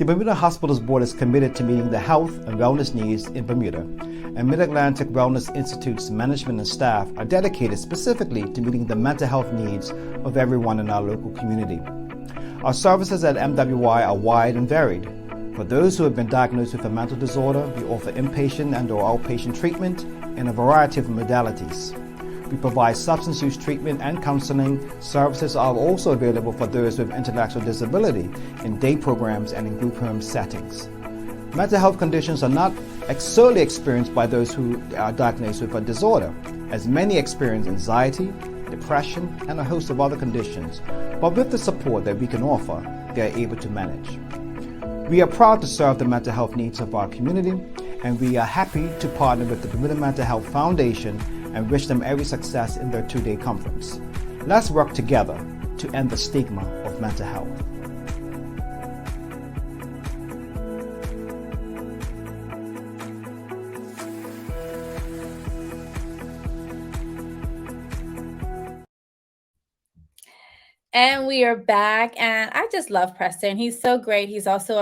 The Bermuda Hospitals Board is committed to meeting the health and wellness needs in Bermuda, and Mid-Atlantic Wellness Institute's management and staff are dedicated specifically to meeting the mental health needs of everyone in our local community. Our services at MWI are wide and varied. For those who have been diagnosed with a mental disorder, we offer inpatient and/or outpatient treatment in a variety of modalities. We provide substance use treatment and counseling. Services are also available for those with intellectual disability in day programs and in group home settings. Mental health conditions are not solely experienced by those who are diagnosed with a disorder, as many experience anxiety, depression, and a host of other conditions, but with the support that we can offer, they are able to manage. We are proud to serve the mental health needs of our community, and we are happy to partner with the Bermuda Mental Health Foundation and wish them every success in their 2-day conference. Let's work together to end the stigma of mental health. And we are back, and I just love Preston. He's so great. He's also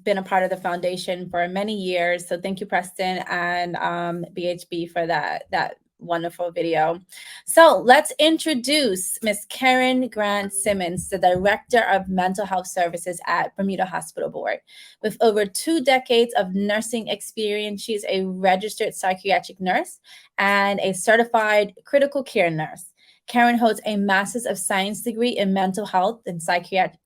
been a part of the foundation for many years. So thank you, Preston, and BHB for that wonderful video. So let's introduce Miss Karen Grant Simmons, the Director of Mental Health Services at Bermuda Hospital Board. With over 2 decades of nursing experience, she's a registered psychiatric nurse and a certified critical care nurse. Karen holds a Master's of Science degree in Mental Health and Psychiatric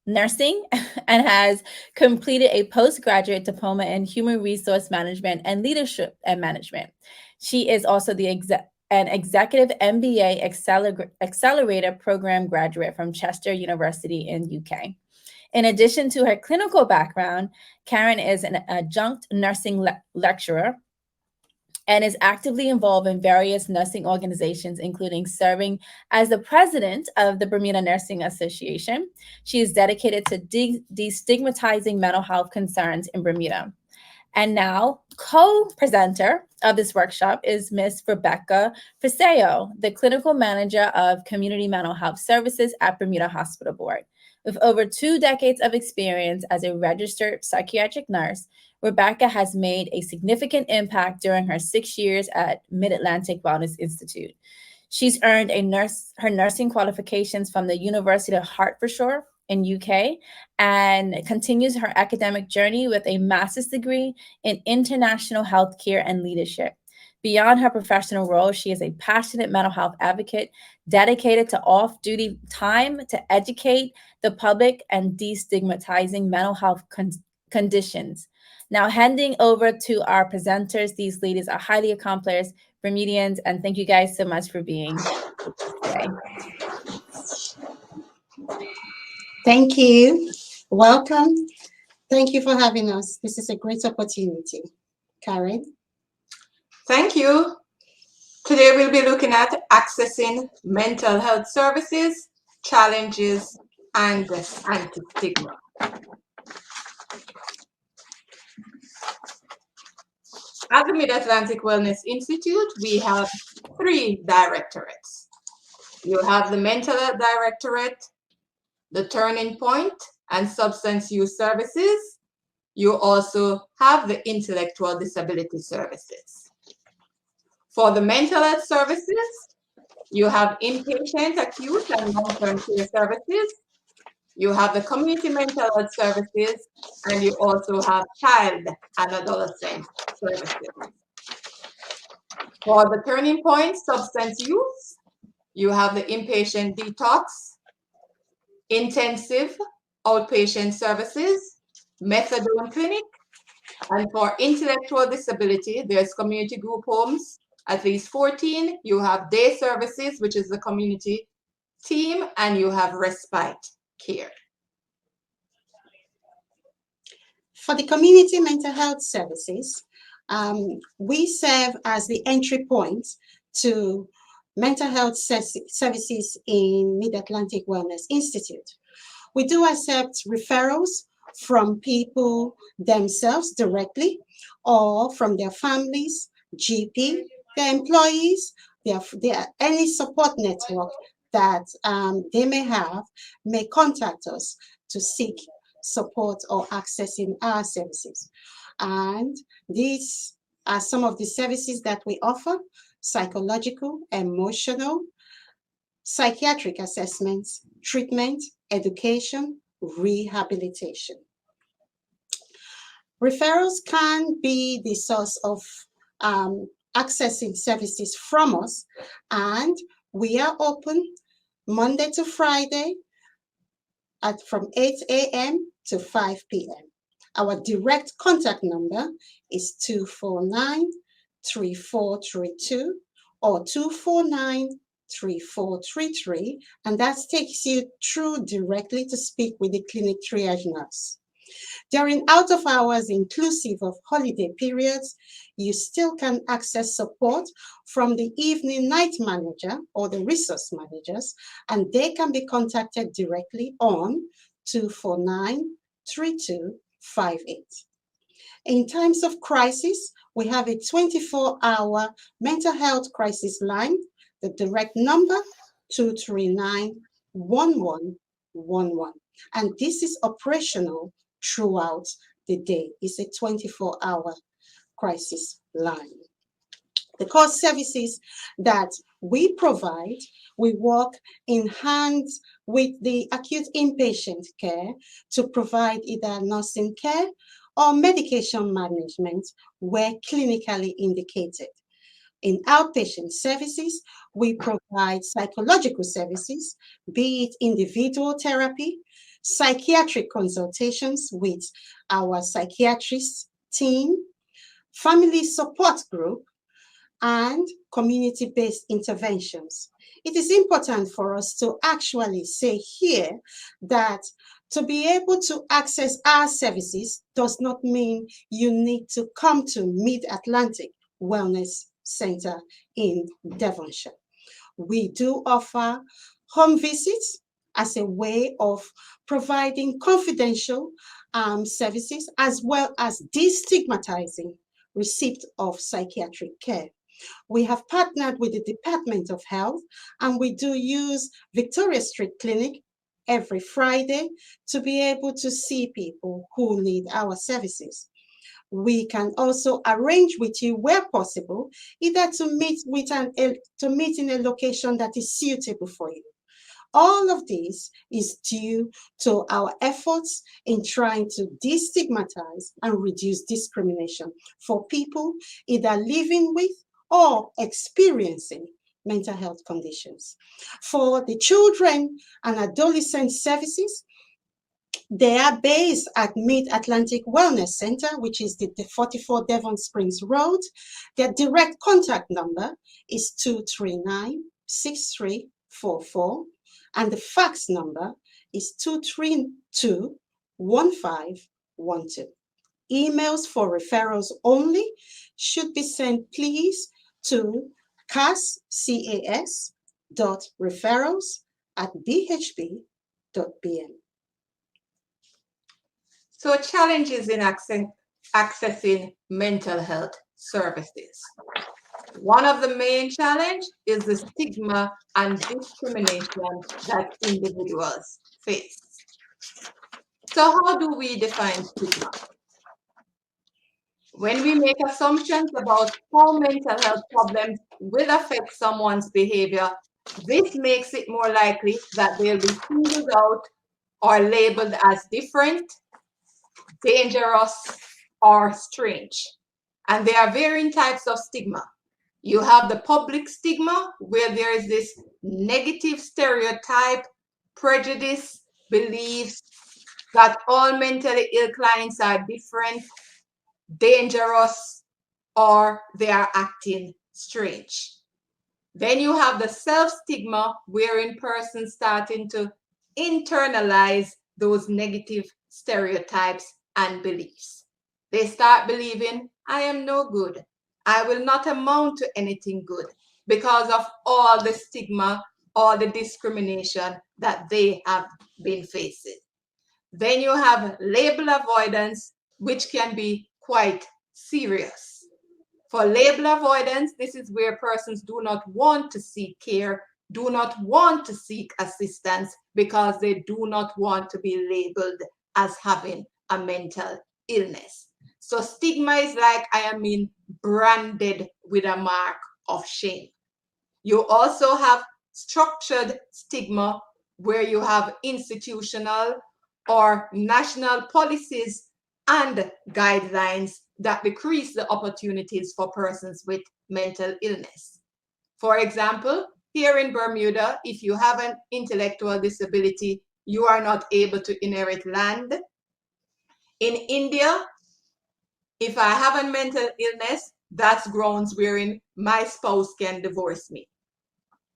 Nursing and has completed a postgraduate diploma in Human Resource Management and Leadership and Management. She is also an executive MBA accelerator program graduate from Chester University in UK. In addition to her clinical background, Karen is an adjunct nursing lecturer and is actively involved in various nursing organizations, including serving as the president of the Bermuda Nursing Association. She is dedicated to destigmatizing mental health concerns in Bermuda. And now, co-presenter of this workshop is Ms. Rebecca Preseo, the clinical manager of Community Mental Health Services at Bermuda Hospital Board. With over 2 decades of experience as a registered psychiatric nurse, Rebecca has made a significant impact during her 6 years at Mid-Atlantic Wellness Institute. She's earned her nursing qualifications from the University of Hertfordshire in UK and continues her academic journey with a master's degree in international healthcare and leadership. Beyond her professional role, she is a passionate mental health advocate dedicated to off-duty time to educate the public and destigmatizing mental health conditions. Now, handing over to our presenters, these ladies are highly accomplished Bermudians, and thank you guys so much for being here today. Thank you. Welcome. Thank you for having us. This is a great opportunity. Karen? Thank you. Today we'll be looking at accessing mental health services, challenges, and anti-stigma. At the Mid-Atlantic Wellness Institute, we have 3 directorates. You have the Mental Health Directorate, the Turning Point, and Substance Use Services. You also have the Intellectual Disability Services. For the mental health services, you have inpatient, acute, and long-term care services. You have the community mental health services, and you also have child and adolescent services. For the Turning Point substance use, you have the inpatient detox, intensive outpatient services, methadone clinic, and for intellectual disability, there's community group homes, at least 14. You have day services, which is the community team, and you have respite care. For the community mental health services, we serve as the entry point to mental health services in Mid-Atlantic Wellness Institute. We do accept referrals from people themselves directly or from their families, GP, their employees, their any support network that they may have may contact us to seek support or accessing our services. And these are some of the services that we offer: psychological, emotional, psychiatric assessments, treatment, education, rehabilitation. Referrals can be the source of accessing services from us, and we are open Monday to Friday from 8 a.m. to 5 p.m. Our direct contact number is 249-3432 or 249-3433, and that takes you through directly to speak with the clinic triage nurse. During out of hours, inclusive of holiday periods, you still can access support from the evening night manager or the resource managers, and they can be contacted directly on 249-3258. In times of crisis, we have a 24-hour mental health crisis line. The direct number 239-1111, and this is operational throughout the day. It's a 24-hour crisis line. The core services that we provide, we work in hand with the acute inpatient care to provide either nursing care or medication management where clinically indicated. In outpatient services, we provide psychological services, be it individual therapy, psychiatric consultations with our psychiatrist team, family support group, and community-based interventions. It is important for us to actually say here that to be able to access our services does not mean you need to come to Mid-Atlantic Wellness Center in Devonshire. We do offer home visits as a way of providing confidential services, as well as destigmatizing receipt of psychiatric care. We have partnered with the Department of Health, and we do use Victoria Street Clinic every Friday to be able to see people who need our services. We can also arrange with you where possible, either to meet in a location that is suitable for you. All of this is due to our efforts in trying to destigmatize and reduce discrimination for people either living with or experiencing mental health conditions. For the children and adolescent services, they are based at Mid-Atlantic Wellness Center, which is the 44 Devon Springs Road. Their direct contact number is 239-6344, and the fax number is 232-1512. Emails for referrals only should be sent, please, to cas.referrals@bhb.bn. So challenges in accessing mental health services. One of the main challenges is the stigma and discrimination that individuals face. So how do we define stigma? When we make assumptions about how mental health problems will affect someone's behavior, this makes it more likely that they'll be singled out or labeled as different, dangerous, or strange. And there are varying types of stigma. You have the public stigma, where there is this negative stereotype, prejudice, beliefs that all mentally ill clients are different, dangerous, or they are acting strange. Then you have the self-stigma, wherein persons starting to internalize those negative stereotypes and beliefs. They start believing, I am no good. I will not amount to anything good because of all the stigma, all the discrimination that they have been facing. Then you have label avoidance, which can be quite serious. For label avoidance, this is where persons do not want to seek care do not want to seek assistance because they do not want to be labeled as having a mental illness. So stigma is like I am being branded with a mark of shame. You also have structured stigma where you have institutional or national policies and guidelines that decrease the opportunities for persons with mental illness. For example, here in Bermuda, if you have an intellectual disability, you are not able to inherit land. In India, if I have a mental illness, that's grounds wherein my spouse can divorce me.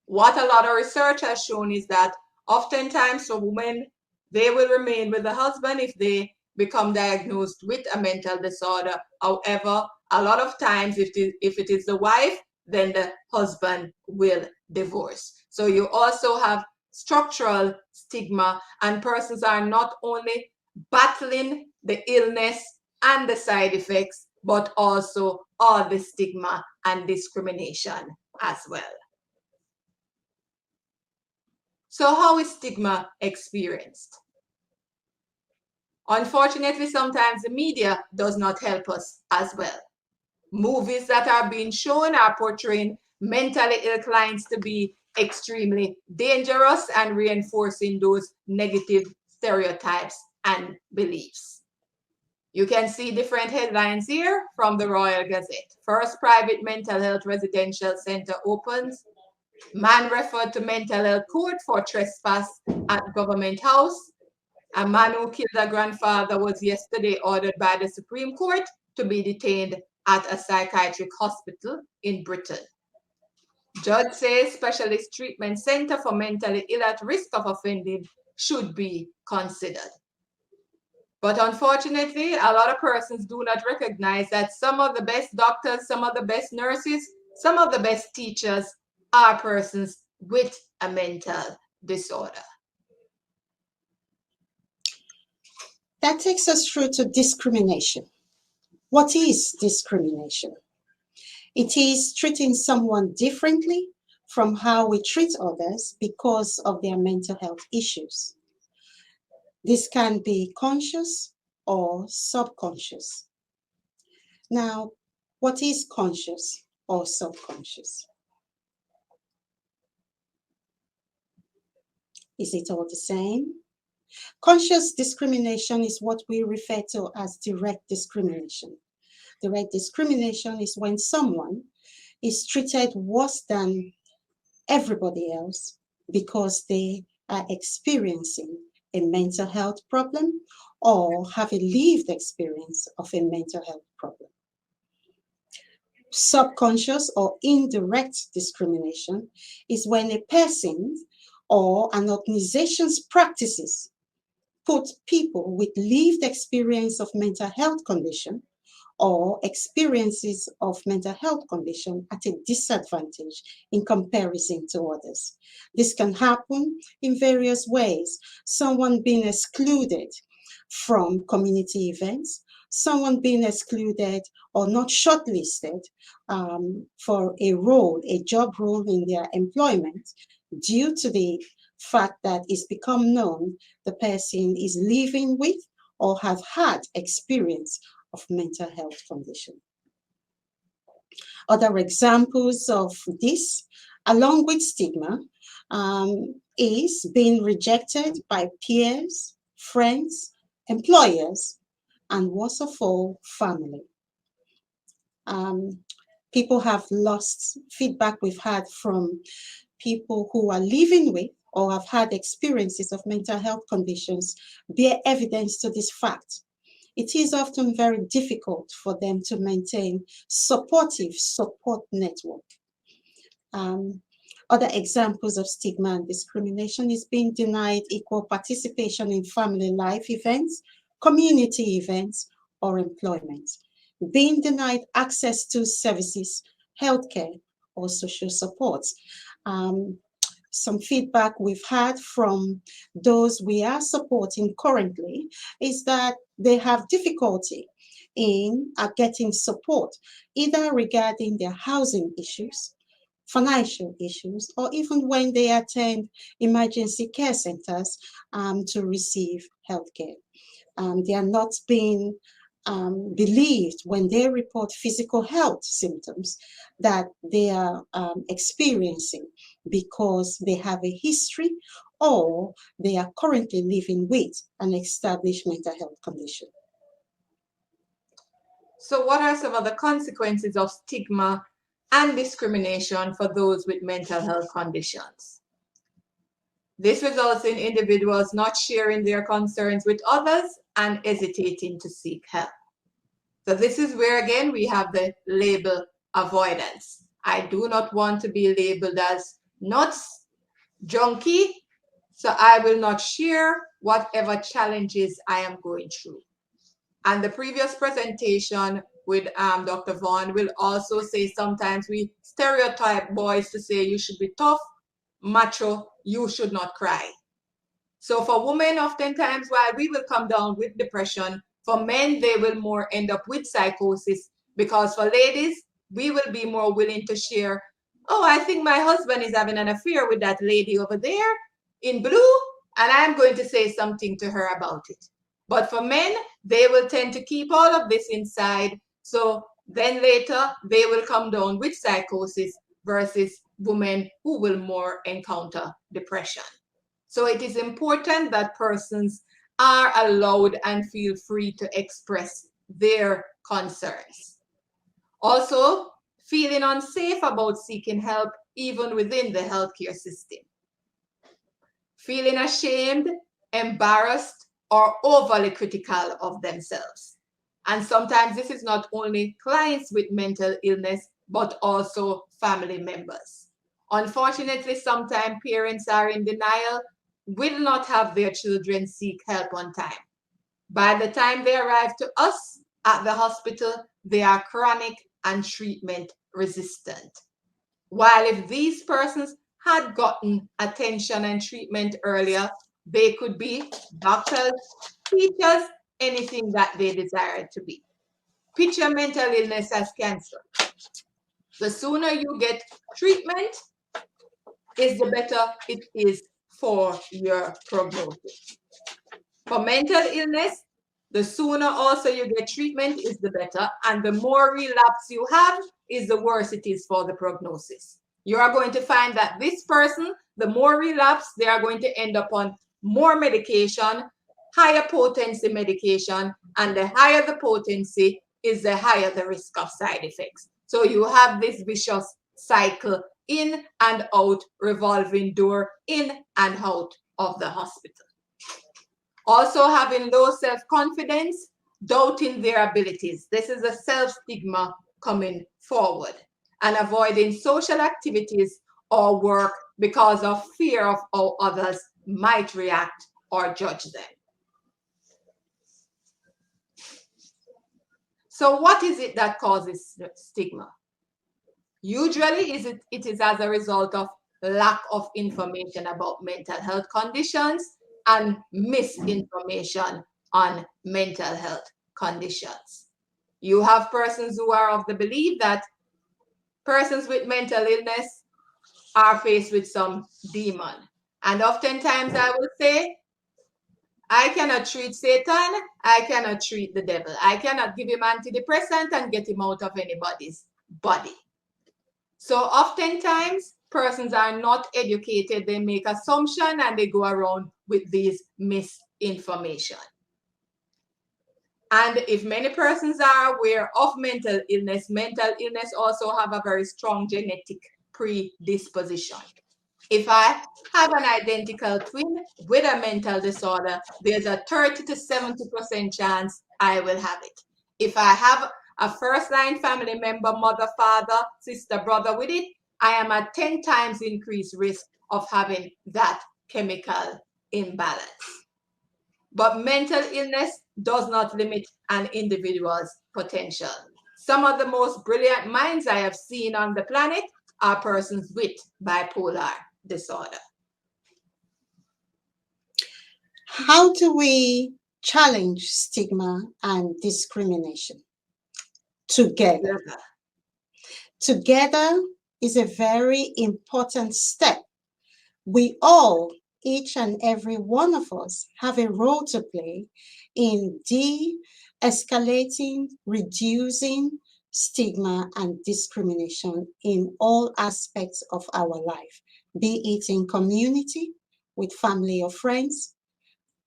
What a lot of research has shown is that oftentimes for women, they will remain with the husband if they become diagnosed with a mental disorder. However, a lot of times if it is the wife, then the husband will divorce. So you also have structural stigma, and persons are not only battling the illness and the side effects, but also all the stigma and discrimination as well. So how is stigma experienced? Unfortunately, sometimes the media does not help us as well. Movies that are being shown are portraying mentally ill clients to be extremely dangerous and reinforcing those negative stereotypes and beliefs. You can see different headlines here from the Royal Gazette. First private mental health residential center opens. Man referred to mental health court for trespass at government house. A man who killed a grandfather was yesterday ordered by the Supreme Court to be detained at a psychiatric hospital in Britain. Judge says specialist treatment center for mentally ill at risk of offending should be considered. But unfortunately, a lot of persons do not recognize that some of the best doctors, some of the best nurses, some of the best teachers are persons with a mental disorder. That takes us through to discrimination. What is discrimination? It is treating someone differently from how we treat others because of their mental health issues. This can be conscious or subconscious. Now, what is conscious or subconscious? Is it all the same? Conscious discrimination is what we refer to as direct discrimination. Direct discrimination is when someone is treated worse than everybody else because they are experiencing a mental health problem or have a lived experience of a mental health problem. Subconscious or indirect discrimination is when a person or an organization's practices put people with lived experience of mental health condition or experiences of mental health condition at a disadvantage in comparison to others. This can happen in various ways. Someone being excluded from community events, someone being excluded or not shortlisted for a role, a job role in their employment due to the fact that it's become known the person is living with or have had experience of mental health condition. Other examples of this, along with stigma, is being rejected by peers, friends, employers, and worst of all, family. People have lost feedback we've had from people who are living with or have had experiences of mental health conditions bear evidence to this fact. It is often very difficult for them to maintain supportive support network. Other examples of stigma and discrimination is being denied equal participation in family life events, community events, or employment. Being denied access to services, healthcare, or social supports. Some feedback we've had from those we are supporting currently is that they have difficulty in getting support, either regarding their housing issues financial issues, or even when they attend emergency care centers to receive healthcare. They are not being believed when they report physical health symptoms that they are experiencing because they have a history or they are currently living with an established mental health condition. So what are some of the consequences of stigma and discrimination for those with mental health conditions? This results in individuals not sharing their concerns with others and hesitating to seek help. So this is where, again, we have the label avoidance. I do not want to be labeled as nuts, junkie, so I will not share whatever challenges I am going through. And the previous presentation with Dr. Vaughn will also say sometimes we stereotype boys to say you should be tough, macho, you should not cry. So for women, oftentimes, while we will come down with depression, for men, they will more end up with psychosis, because for ladies, we will be more willing to share, oh, I think my husband is having an affair with that lady over there in blue, and I'm going to say something to her about it. But for men, they will tend to keep all of this inside. So then later, they will come down with psychosis versus women who will more encounter depression. So it is important that persons are allowed and feel free to express their concerns. Also, feeling unsafe about seeking help even within the healthcare system. Feeling ashamed, embarrassed, or overly critical of themselves. And sometimes this is not only clients with mental illness, but also family members. Unfortunately, sometimes parents are in denial, will not have their children seek help on time. By the time they arrive to us at the hospital, they are chronic and treatment resistant. While if these persons had gotten attention and treatment earlier, they could be doctors, teachers, anything that they desired to be. Picture mental illness as cancer. The sooner you get treatment, is the better it is for your prognosis. For mental illness, the sooner also you get treatment is the better, and the more relapse you have is the worse it is for the prognosis. You are going to find that this person, the more relapse, they are going to end up on more medication, higher potency medication, and the higher the potency is the higher the risk of side effects. So you have this vicious cycle, in and out, revolving door, in and out of the hospital. Also having low self-confidence, doubting their abilities. This is a self-stigma coming forward. And avoiding social activities or work because of fear of how others might react or judge them. So what is it that causes stigma? Usually it is as a result of lack of information about mental health conditions and misinformation on mental health conditions. You have persons who are of the belief that persons with mental illness are faced with some demon. And oftentimes I will say, I cannot treat Satan, I cannot treat the devil. I cannot give him antidepressant and get him out of anybody's body. So oftentimes, persons are not educated, they make assumptions and they go around with these misinformation. And if many persons are aware of mental illness also have a very strong genetic predisposition. If I have an identical twin with a mental disorder, there's a 30 to 70% chance I will have it. If I have a first-line family member, mother, father, sister, brother with it, I am at 10 times increased risk of having that chemical imbalance. But mental illness does not limit an individual's potential. Some of the most brilliant minds I have seen on the planet are persons with bipolar disorder. How do we challenge stigma and discrimination? Together. Together, is a very important step. We all, each and every one of us, have a role to play in de-escalating, reducing stigma and discrimination in all aspects of our life, be it in community, with family or friends,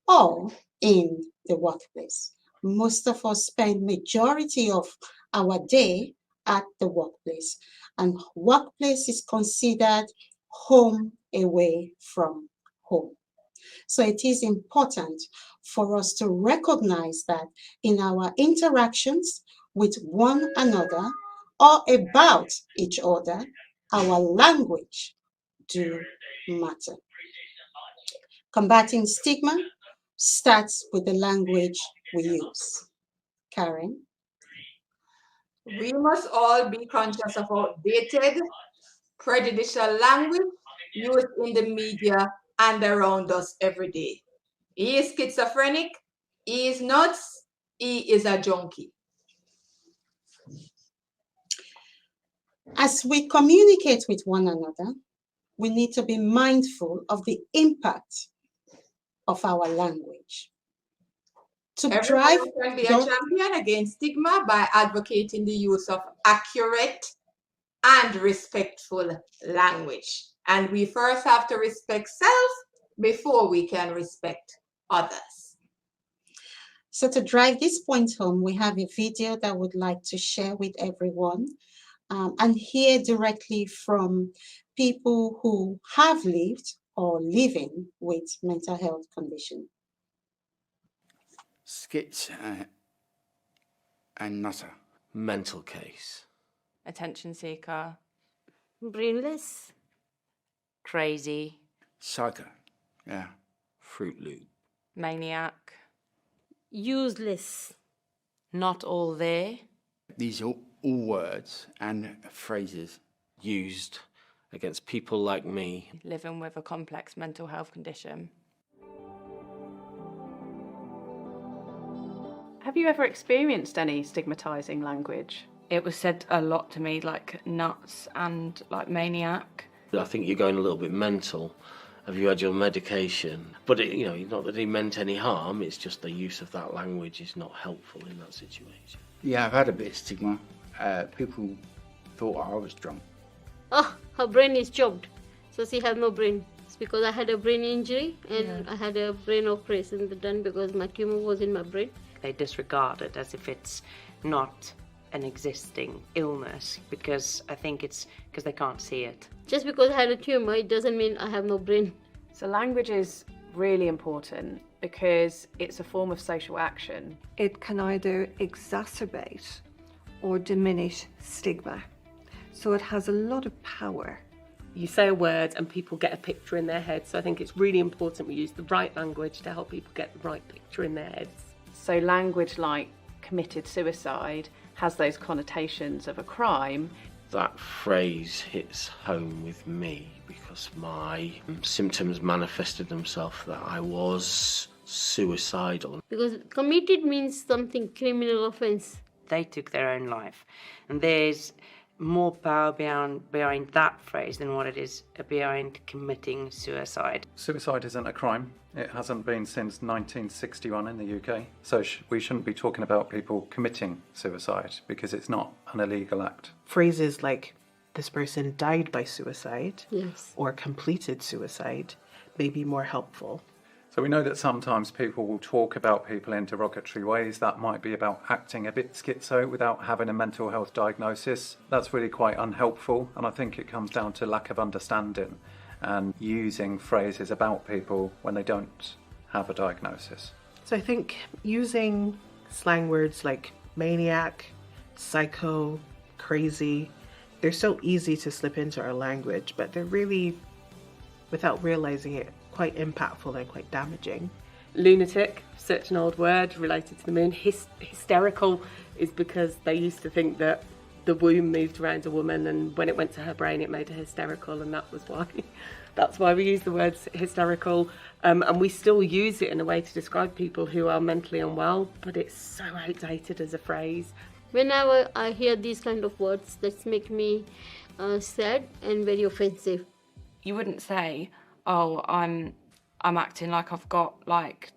or in the workplace. Most of us spend majority of our day at the workplace, and workplace is considered home away from home. So it is important for us to recognize that in our interactions with one another or about each other, our language do matter. Combating stigma starts with the language we use. Karen? We must all be conscious of outdated, prejudicial language used in the media and around us every day. He is schizophrenic, he is nuts, he is a junkie. As we communicate with one another, we need to be mindful of the impact of our language. To drive Everyone can be a champion against stigma by advocating the use of accurate and respectful language. And we first have to respect self before we can respect others. So to drive this point home, we have a video that I would like to share with everyone and hear directly from people who have lived or living with mental health condition. Skits and nutter. Mental case. Attention seeker. Brainless. Crazy. Psycho. Yeah. Fruit Loop. Maniac. Useless. Not all there. These are all words and phrases Used against people like me. Living with a complex mental health condition. Have you ever experienced any stigmatizing language? It was said a lot to me, like nuts and like maniac. I think you're going a little bit mental. Have you had your medication? But not that he meant any harm, it's just the use of that language is not helpful in that situation. Yeah, I've had a bit of stigma. People thought I was drunk. Oh, her brain is chopped, so she has no brain. It's because I had a brain injury and I had a brain operation done because my tumor was in my brain. They disregard it as if it's not an existing illness because I think it's because they can't see it. Just because I had a tumor, it doesn't mean I have no brain. So language is really important because it's a form of social action. It can either exacerbate or diminish stigma. So it has a lot of power. You say a word and people get a picture in their head. So I think it's really important we use the right language to help people get the right picture in their heads. So language like committed suicide has those connotations of a crime. That phrase hits home with me because my symptoms manifested themselves that I was suicidal. Because committed means something criminal offense. They took their own life. And there's more power behind that phrase than what it is behind committing suicide. Suicide isn't a crime. It hasn't been since 1961 in the UK. So we shouldn't be talking about people committing suicide because it's not an illegal act. Phrases like this person died by suicide yes, or completed suicide may be more helpful. So we know that sometimes people will talk about people in derogatory ways. That might be about acting a bit schizo without having a mental health diagnosis. That's really quite unhelpful, and I think it comes down to lack of understanding and using phrases about people when they don't have a diagnosis. So I think using slang words like maniac, psycho, crazy, they're so easy to slip into our language, but they're really, without realizing it, quite impactful and quite damaging. Lunatic, such an old word related to the moon. Hysterical is because they used to think that the womb moved around a woman and when it went to her brain it made her hysterical, and that was why. That's why we use the word hysterical, and we still use it in a way to describe people who are mentally unwell, but it's so outdated as a phrase. Whenever I hear these kind of words, that make me sad and very offensive. You wouldn't say, "Oh, I'm acting like I've got like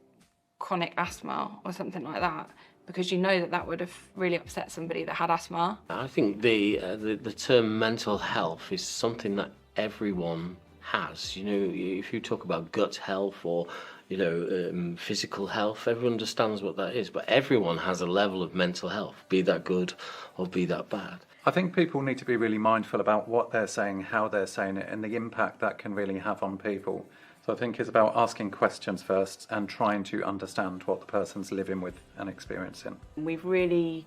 chronic asthma or something like that," because you know that that would have really upset somebody that had asthma. I think the term mental health is something that everyone has. You know, if you talk about gut health or physical health, everyone understands what that is. But everyone has a level of mental health, be that good or be that bad. I think people need to be really mindful about what they're saying, how they're saying it, and the impact that can really have on people. So I think it's about asking questions first and trying to understand what the person's living with and experiencing. We've really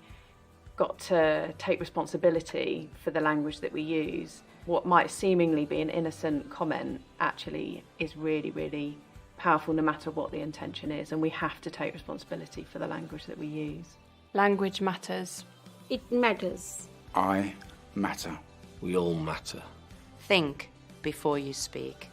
got to take responsibility for the language that we use. What might seemingly be an innocent comment actually is really, really powerful no matter what the intention is, and we have to take responsibility for the language that we use. Language matters. It matters. I matter. We all matter. Think before you speak.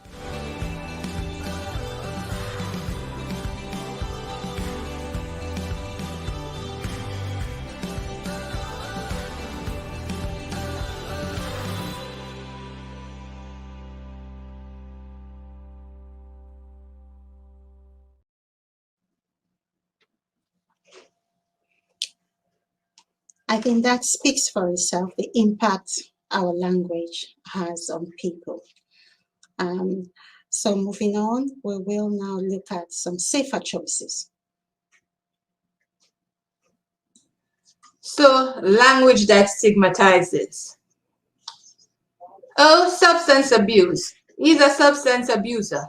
I think that speaks for itself, the impact our language has on people. So moving on, we will now look at some safer choices. So, language that stigmatizes. Oh, substance abuse. He's a substance abuser.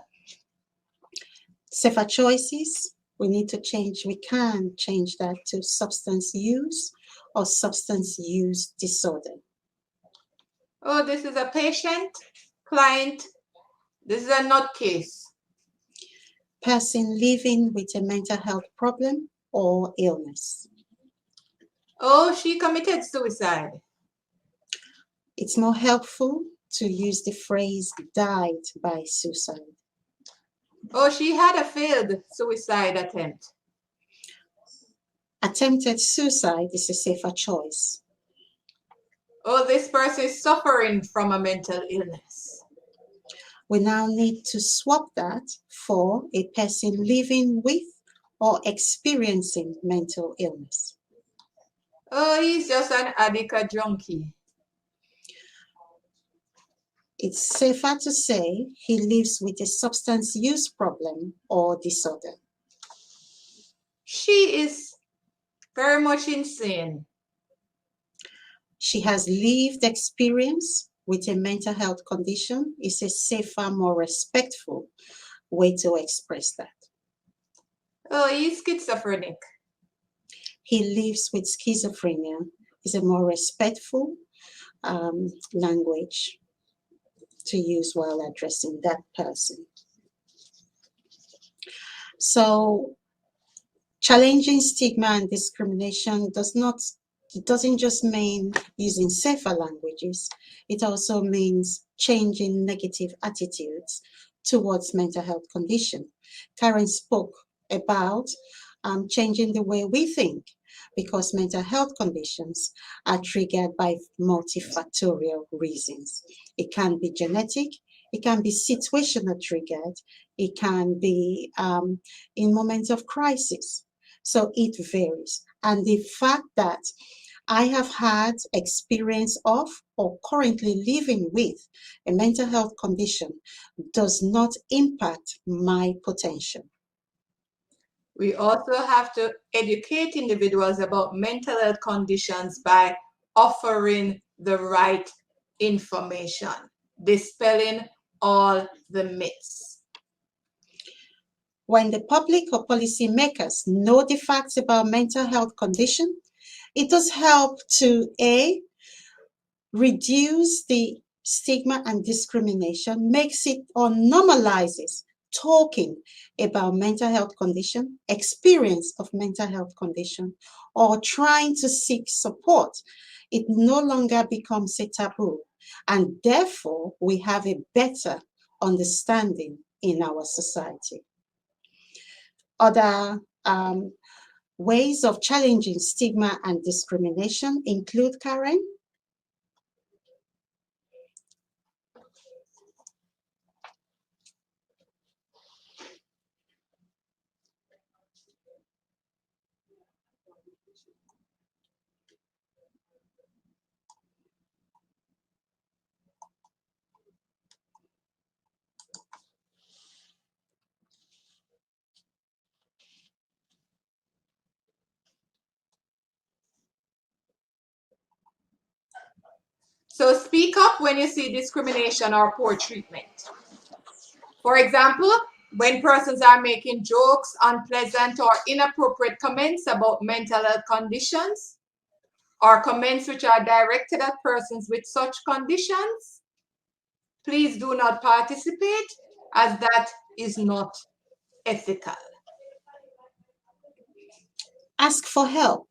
Safer choices, we need to change, we can change that to substance use or substance use disorder. Oh, this is a patient, client. This is a nutcase. Person living with a mental health problem or illness. Oh, she committed suicide. It's more helpful to use the phrase died by suicide. Oh, she had a failed suicide attempt. Attempted suicide is a safer choice. Oh, this person is suffering from a mental illness. We now need to swap that for a person living with or experiencing mental illness. Oh, he's just an addict, a junkie. It's safer to say he lives with a substance use problem or disorder. She is very much insane. She has lived experience with a mental health condition. Is a safer, more respectful way to express that. Oh, he's schizophrenic. He lives with schizophrenia. Is a more respectful language to use while addressing that person. So challenging stigma and discrimination doesn't just mean using safer languages. It also means changing negative attitudes towards mental health condition. Karen spoke about changing the way we think, because mental health conditions are triggered by multifactorial reasons. It can be genetic, it can be situational triggered, it can be in moments of crisis. So it varies. And the fact that I have had experience of or currently living with a mental health condition does not impact my potential. We also have to educate individuals about mental health conditions by offering the right information, dispelling all the myths. When the public or policymakers know the facts about mental health condition, it does help to reduce the stigma and discrimination, makes it or normalizes talking about mental health condition, experience of mental health condition, or trying to seek support. It no longer becomes a taboo, and therefore we have a better understanding in our society. Other ways of challenging stigma and discrimination include, Karen? So speak up when you see discrimination or poor treatment. For example, when persons are making jokes, unpleasant or inappropriate comments about mental health conditions, or comments which are directed at persons with such conditions, please do not participate, as that is not ethical. Ask for help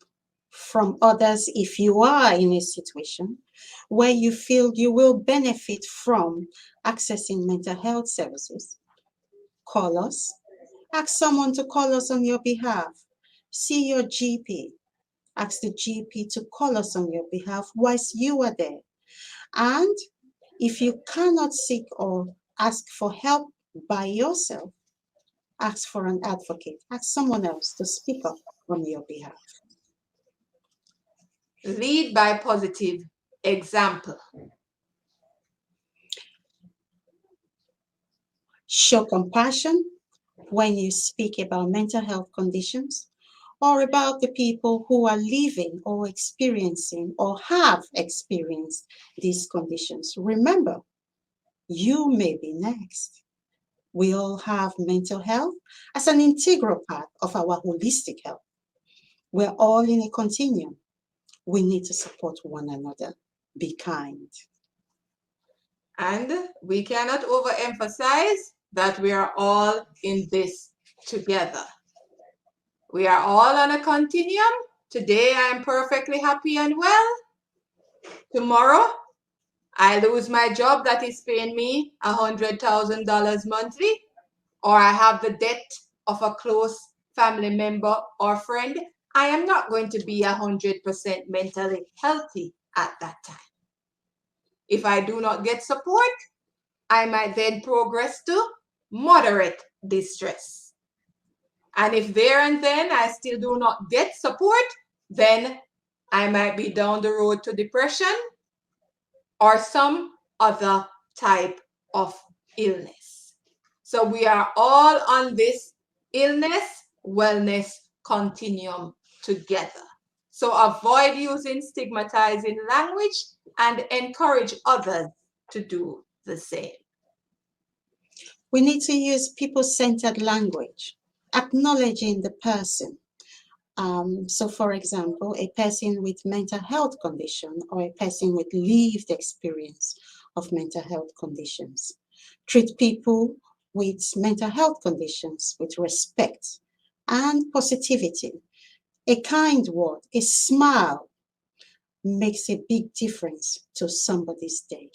from others if you are in a situation where you feel you will benefit from accessing mental health services. Call us. Ask someone to call us on your behalf. See your GP. Ask the GP to call us on your behalf whilst you are there. And if you cannot seek or ask for help by yourself, ask for an advocate. Ask someone else to speak up on your behalf. Lead by positive example. Show compassion when you speak about mental health conditions or about the people who are living or experiencing or have experienced these conditions. Remember, you may be next. We all have mental health as an integral part of our holistic health. We're all in a continuum. We need to support one another. Be kind. And we cannot overemphasize that we are all in this together. We are all on a continuum. Today I am perfectly happy and well. Tomorrow I lose my job that is paying me $100,000 monthly, or I have the debt of a close family member or friend. I am not going to be 100% mentally healthy at that time. If I do not get support, I might then progress to moderate distress. And if there and then I still do not get support, then I might be down the road to depression or some other type of illness. So we are all on this illness wellness continuum together. So avoid using stigmatizing language and encourage others to do the same. We need to use people-centered language, acknowledging the person. So for example, a person with mental health condition or a person with lived experience of mental health conditions. Treat people with mental health conditions with respect and positivity. A kind word, a smile makes a big difference to somebody's day.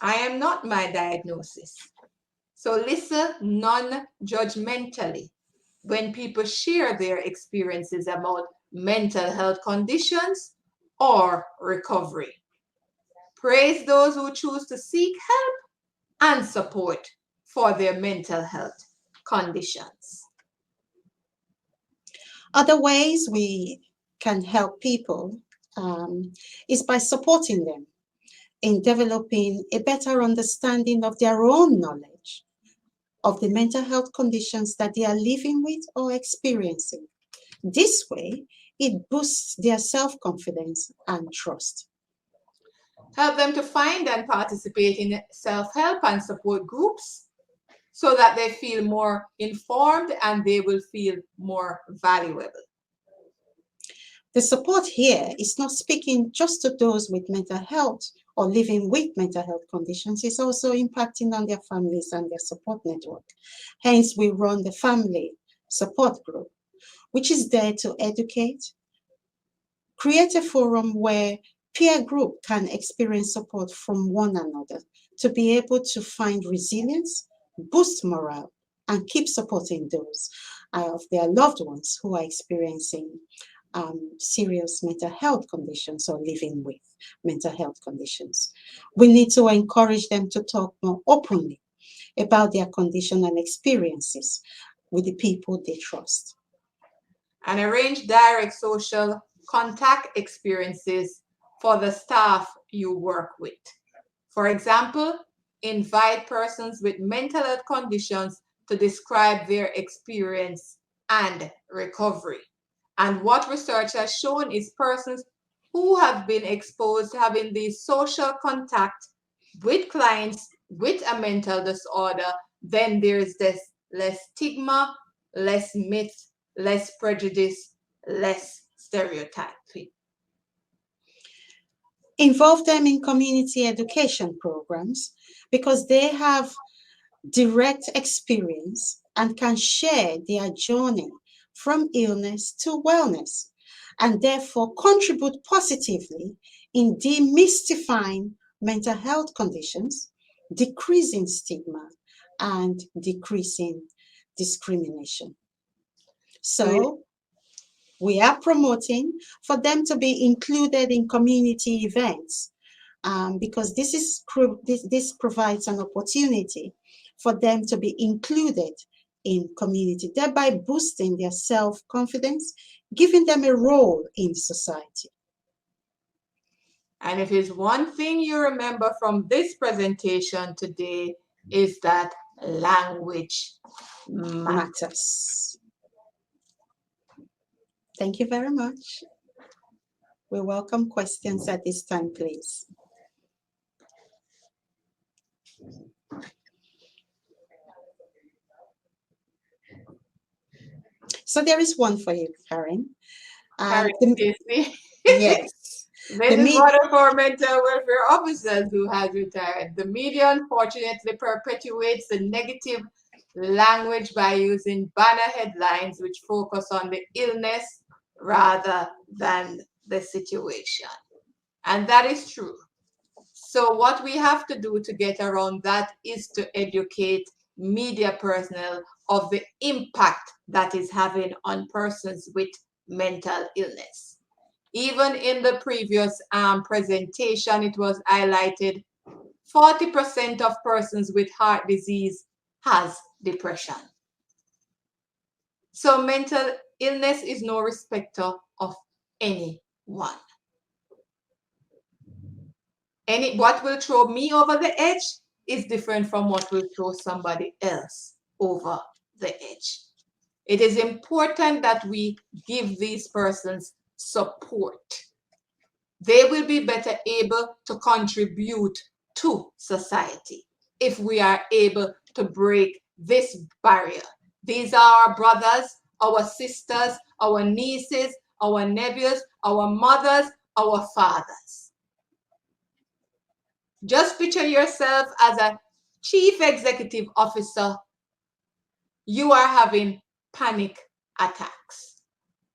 I am not my diagnosis. So listen non-judgmentally when people share their experiences about mental health conditions or recovery. Praise those who choose to seek help and support for their mental health conditions. Other ways we can help people is by supporting them in developing a better understanding of their own knowledge of the mental health conditions that they are living with or experiencing. This way, it boosts their self-confidence and trust. Help them to find and participate in self-help and support groups so that they feel more informed and they will feel more valuable. The support here is not speaking just to those with mental health or living with mental health conditions. It's also impacting on their families and their support network. Hence, we run the family support group, which is there to educate, create a forum where peer group can experience support from one another to be able to find resilience, boost morale, and keep supporting those of their loved ones who are experiencing serious mental health conditions or living with mental health conditions. We need to encourage them to talk more openly about their condition and experiences with the people they trust. and arrange direct social contact experiences for the staff you work with. For example, invite persons with mental health conditions to describe their experience and recovery. And what research has shown is persons who have been exposed to having these social contact with clients with a mental disorder, then there's this less stigma, less myth, less prejudice, less stereotyping. Involve them in community education programs because they have direct experience and can share their journey from illness to wellness, and therefore contribute positively in demystifying mental health conditions, decreasing stigma, and decreasing discrimination. So we are promoting for them to be included in community events because this provides an opportunity for them to be included in community, thereby boosting their self-confidence, giving them a role in society. And if it's one thing you remember from this presentation today, is that language matters. Thank you very much. We welcome questions at this time, please. So there is one for you, Karen. Karen, yes. This is one of our mental welfare officers who has retired. The media unfortunately perpetuates the negative language by using banner headlines which focus on the illness rather than the situation. And that is true. So what we have to do to get around that is to educate media personnel of the impact that is having on persons with mental illness. Even in the previous presentation, it was highlighted 40% of persons with heart disease has depression. So mental illness is no respecter of anyone. What will throw me over the edge is different from what will throw somebody else over the edge. It is important that we give these persons support. They will be better able to contribute to society if we are able to break this barrier. These are our brothers, our sisters, our nieces, our nephews, our mothers, our fathers. Just picture yourself as a chief executive officer. You are having panic attacks.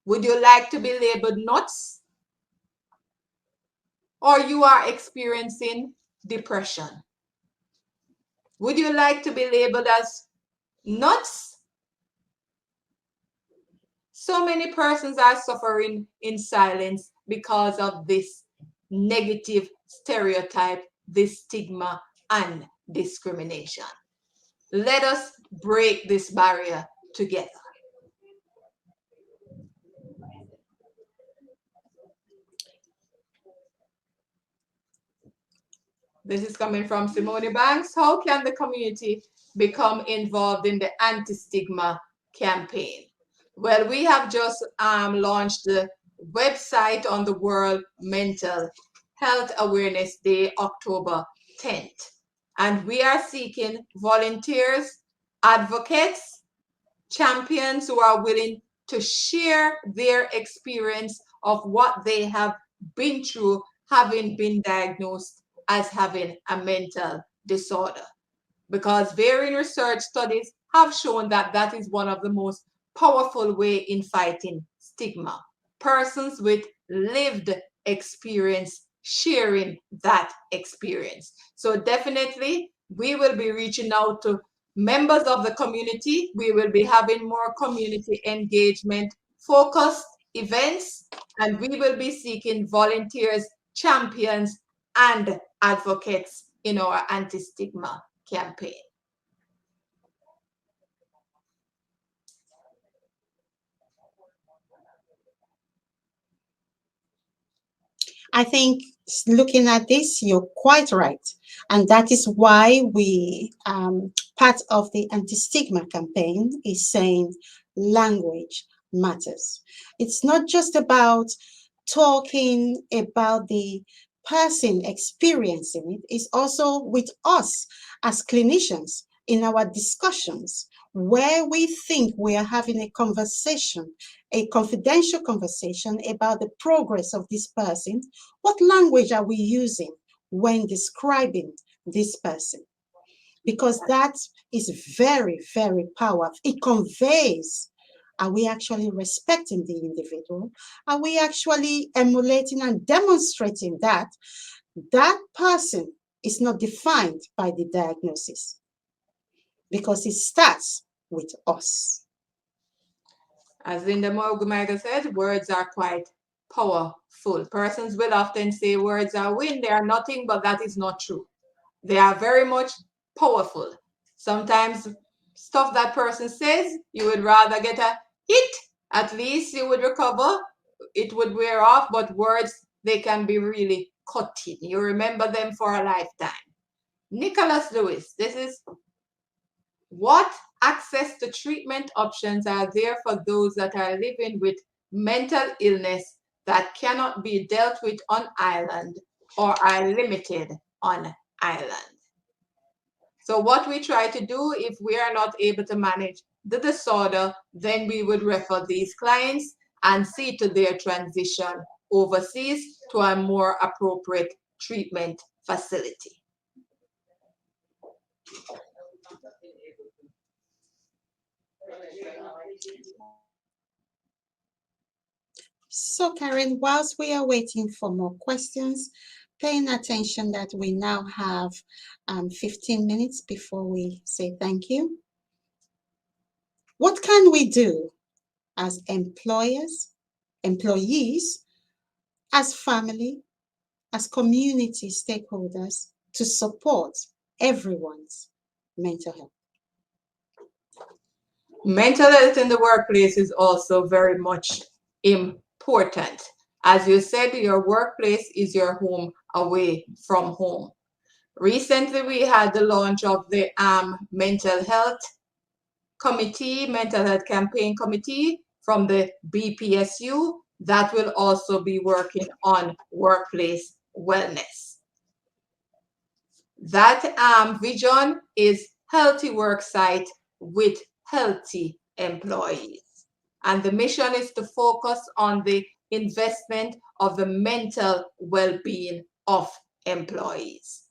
Would you like to be labeled nuts? Or you are experiencing depression? Would you like to be labeled as nuts? So many persons are suffering in silence because of this negative stereotype, this stigma and discrimination. Let us break this barrier together. This is coming from Simone Banks. How can the community become involved in the anti-stigma campaign? Well, we have just launched the website on the World Mental Health Awareness Day, October 10th. And we are seeking volunteers, advocates, champions who are willing to share their experience of what they have been through, having been diagnosed as having a mental disorder. Because varying research studies have shown that that is one of the most powerful ways in fighting stigma. Persons with lived experience sharing that experience. So definitely we will be reaching out to members of the community. We will be having more community engagement focused events, and we will be seeking volunteers, champions, and advocates in our anti-stigma campaign. I think looking at this, you're quite right. And that is why part of the anti-stigma campaign is saying language matters. It's not just about talking about the person experiencing it, it's also with us as clinicians in our discussions where we think we are having a conversation, a confidential conversation about the progress of this person. What language are we using when describing this person? Because that is very, very powerful. It conveys, are we actually respecting the individual? Are we actually emulating and demonstrating that that person is not defined by the diagnosis? Because it starts with us. As Linda Morgan said, words are quite powerful. Persons will often say words are wind, they are nothing, but that is not true. They are very much powerful. Sometimes stuff that person says, you would rather get a hit, at least you would recover, it would wear off, but words, they can be really cutting. You remember them for a lifetime. Nicholas Lewis, this is what access to treatment options are there for those that are living with mental illness that cannot be dealt with on island or are limited on island. So what we try to do, if we are not able to manage the disorder, then we would refer these clients and see to their transition overseas to a more appropriate treatment facility. So Karen, whilst we are waiting for more questions, paying attention that we now have 15 minutes before we say thank you. What can we do as employers, employees, as family, as community stakeholders to support everyone's mental health? Mental health in the workplace is also very much important. As you said, your workplace is your home away from home. Recently, we had the launch of the mental health committee, mental health campaign committee from the BPSU that will also be working on workplace wellness. That vision is healthy work site with healthy employees. And the mission is to focus on the investment of the mental well-being of employees.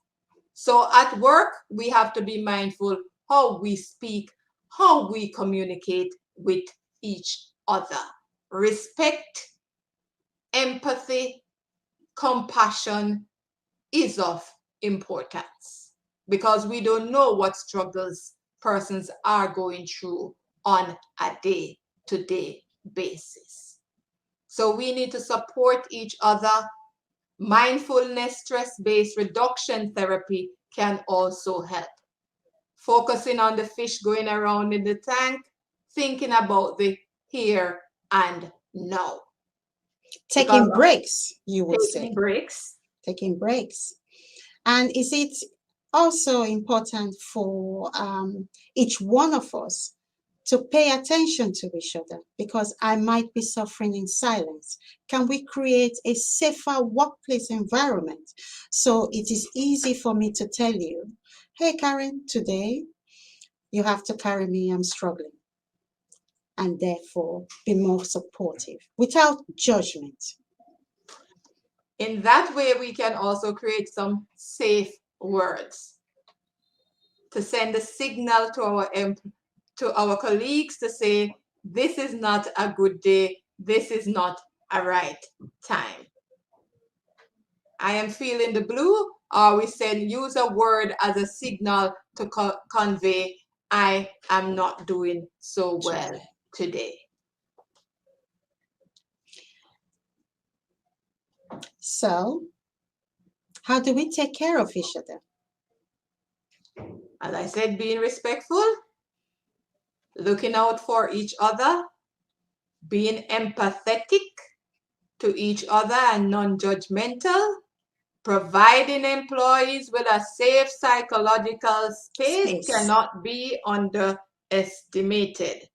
So at work, we have to be mindful how we speak, how we communicate with each other. Respect, empathy, compassion is of importance because we don't know what struggles persons are going through on a day-to-day basis. So we need to support each other. Mindfulness, stress-based reduction therapy can also help. Focusing on the fish going around in the tank, thinking about the here and now. Taking breaks, you would say. Taking breaks. Taking breaks. And is it also important for each one of us to pay attention to each other? Because I might be suffering in silence. Can we create a safer workplace environment so it is easy for me to tell you, hey, Karen, today you have to carry me, I'm struggling. And therefore be more supportive without judgment. In that way, we can also create some safe words to send a signal to our colleagues to say, this is not a good day, this is not a right time. I am feeling the blue, or we said use a word as a signal to convey, I am not doing so well today. So, how do we take care of each other? As I said, being respectful, looking out for each other, being empathetic to each other and non-judgmental, providing employees with a safe psychological space cannot be underestimated.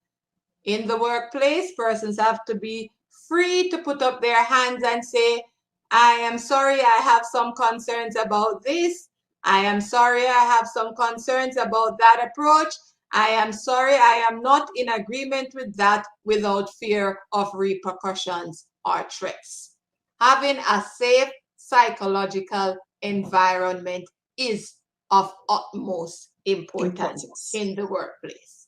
In the workplace, persons have to be free to put up their hands and say, I am sorry, I have some concerns about this. I am sorry, I have some concerns about that approach. I am sorry, I am not in agreement with that, without fear of repercussions or threats. Having a safe psychological environment is of utmost importance in the workplace.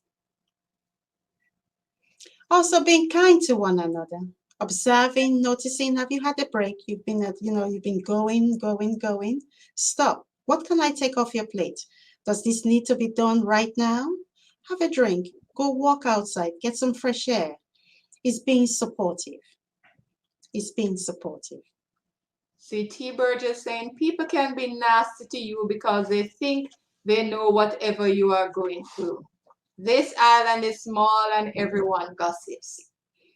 Also, being kind to one another, observing, noticing. Have you had a break? You've been you've been going. Stop. What can I take off your plate? Does this need to be done right now? Have a drink. Go walk outside. Get some fresh air. It's being supportive. It's being supportive. See, T. Burgess saying people can be nasty to you because they think they know whatever you are going through. This island is small and everyone gossips.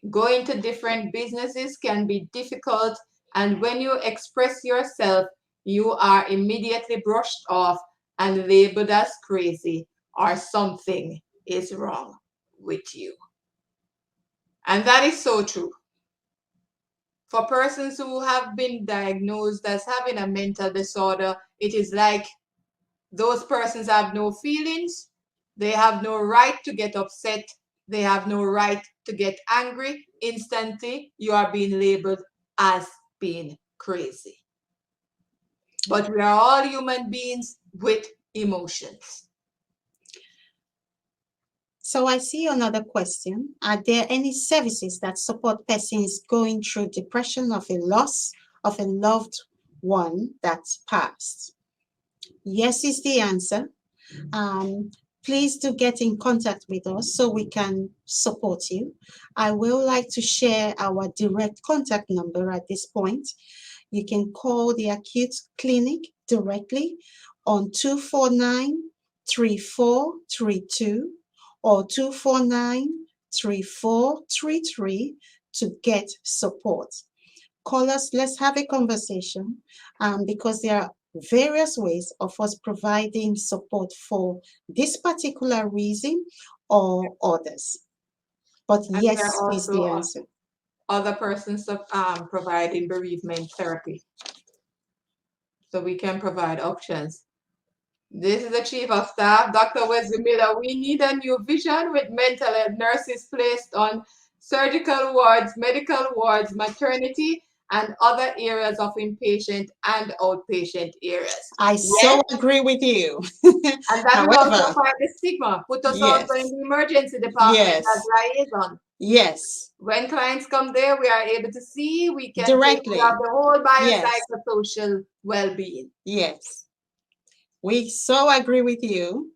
Going to different businesses can be difficult, and when you express yourself, you are immediately brushed off and labeled as crazy, or something is wrong with you. And that is so true. For persons who have been diagnosed as having a mental disorder, it is like those persons have no feelings. They have no right to get upset. They have no right to get angry. Instantly, you are being labeled as being crazy. But we are all human beings with emotions. So I see another question. Are there any services that support persons going through depression of a loss of a loved one that's passed? Yes is the answer. Please do get in contact with us so we can support you. I will like to share our direct contact number at this point. You can call the acute clinic directly on 249-3432 or 249-3433 to get support. Call us, let's have a conversation, because there are various ways of us providing support for this particular reason or others. But And yes there are is the also answer. other persons providing bereavement therapy. So we can provide options. This is the Chief of Staff, Dr. Wesley Miller. We need a new vision with mental health nurses placed on surgical wards, medical wards, maternity, and other areas of inpatient and outpatient areas. I so agree with you. And that will also However, fight the stigma. Put us yes. also in the emergency department Yes. as liaison. Yes. When clients come there, we are able to see, we can Directly. take care of the whole Yes. biopsychosocial well-being. Yes. We so agree with you.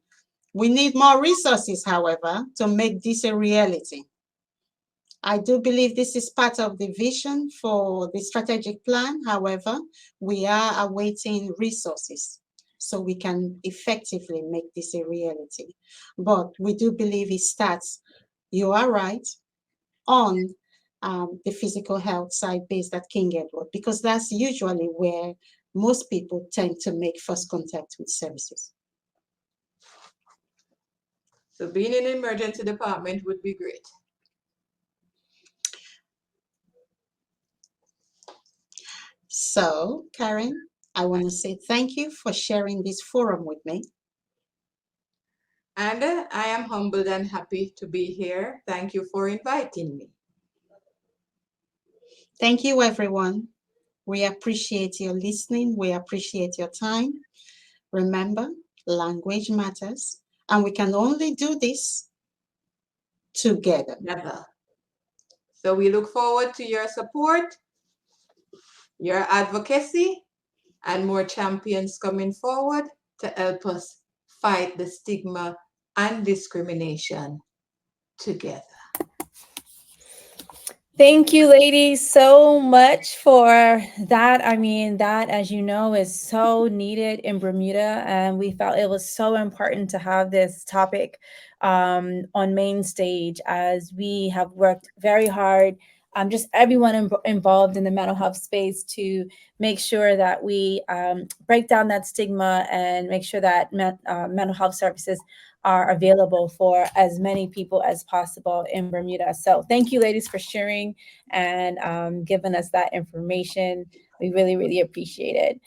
We need more resources, however, to make this a reality. I do believe this is part of the vision for the strategic plan. However, we are awaiting resources so we can effectively make this a reality. But we do believe it starts, you are right, on the physical health side based at King Edward, because that's usually where most people tend to make first contact with services. So being in an emergency department would be great. So, Karen, I want to say thank you for sharing this forum with me. And I am humbled and happy to be here. Thank you for inviting me. Thank you, everyone. We appreciate your listening. We appreciate your time. Remember, language matters, and we can only do this together. Never. So we look forward to your support, your advocacy, and more champions coming forward to help us fight the stigma and discrimination together. Thank you, ladies, so much for that. I mean, that, as you know, is so needed in Bermuda, and we felt it was so important to have this topic on main stage, as we have worked very hard, just everyone involved in the mental health space, to make sure that we break down that stigma and make sure that mental health services are available for as many people as possible in Bermuda. So thank you, ladies, for sharing and giving us that information. We really, really appreciate it.